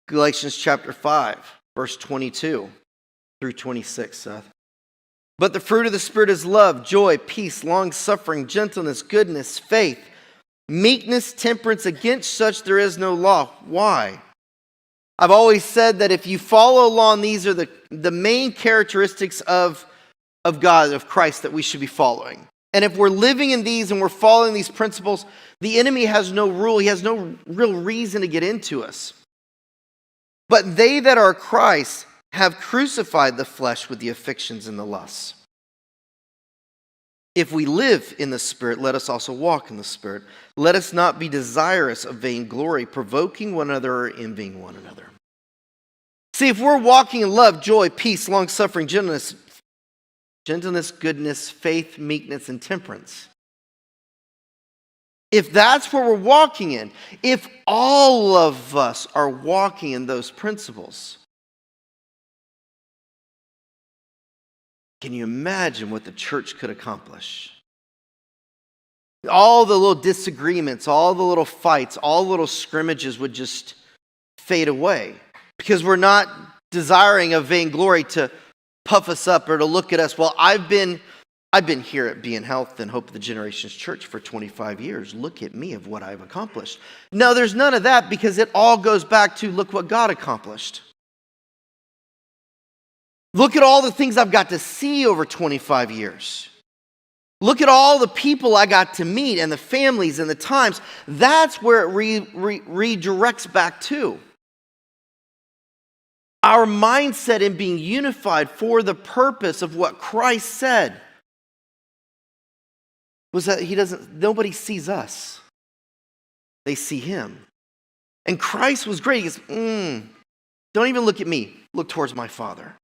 Galatians chapter 5, verse 22 through 26, Seth. But the fruit of the Spirit is love, joy, peace, long-suffering, gentleness, goodness, faith, meekness, temperance. Against such there is no law. Why? I've always said that if you follow along, these are the main characteristics of God, of Christ, that we should be following. And if we're living in these and we're following these principles, the enemy has no rule. He has no real reason to get into us. But they that are Christ have crucified the flesh with the affections and the lusts. If we live in the Spirit, let us also walk in the Spirit. Let us not be desirous of vainglory, provoking one another or envying one another. See, if we're walking in love, joy, peace, long-suffering, gentleness, goodness, faith, meekness, and temperance. If that's where we're walking in, if all of us are walking in those principles, can you imagine what the church could accomplish? All the little disagreements, all the little fights, all the little scrimmages would just fade away because we're not desiring a vainglory to puff us up or to look at us. Well, I've been here at Be in Health and Hope of the Generations Church for 25 years. Look at me of what I've accomplished. No, there's none of that because it all goes back to look what God accomplished. Look at all the things I've got to see over 25 years. Look at all the people I got to meet and the families and the times. That's where it redirects back to. Our mindset in being unified for the purpose of what Christ said was that nobody sees us. They see him. And Christ was great. He goes, don't even look at me. Look towards my Father.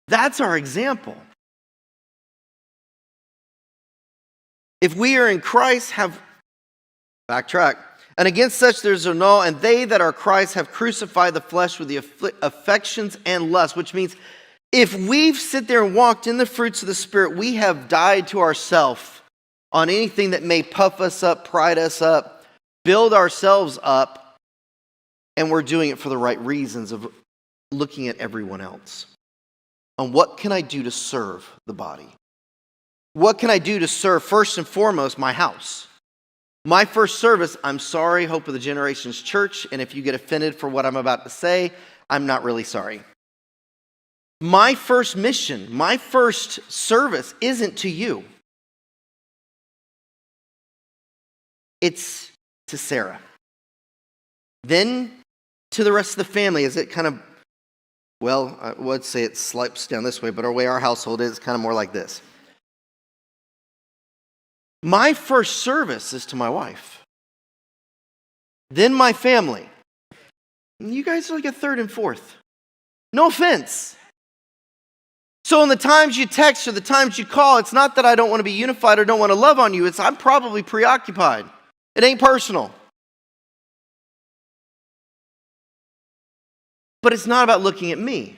That's our example. If we are in Christ, backtrack. And against such there's no law, and they that are Christ have crucified the flesh with the affections and lusts, which means if we've sit there and walked in the fruits of the Spirit, we have died to ourselves on anything that may puff us up, pride us up, build ourselves up, and we're doing it for the right reasons of looking at everyone else. On what can I do to serve the body? What can I do to serve, first and foremost, my house? My first service, I'm sorry, Hope of the Generations Church, and if you get offended for what I'm about to say, I'm not really sorry. My first mission, my first service isn't to you. It's to Sarah. Then to the rest of the family as it kind of, well, I would say it slopes down this way, but our way our household is kind of more like this. My first service is to my wife. Then my family. You guys are like a third and fourth. No offense. So in the times you text or the times you call, it's not that I don't want to be unified or don't want to love on you. It's I'm probably preoccupied. It ain't personal. But it's not about looking at me.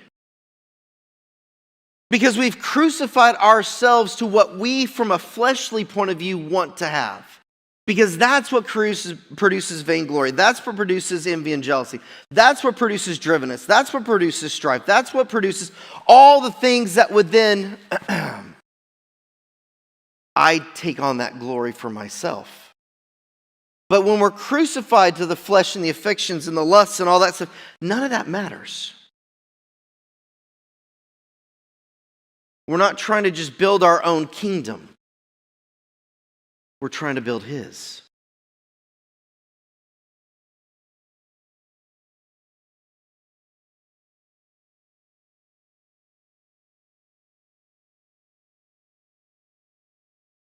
Because we've crucified ourselves to what we, from a fleshly point of view, want to have. Because that's what produces vainglory. That's what produces envy and jealousy. That's what produces drivenness. That's what produces strife. That's what produces all the things that would then, I take on that glory for myself. But when we're crucified to the flesh and the affections and the lusts and all that stuff, none of that matters. We're not trying to just build our own kingdom. We're trying to build His.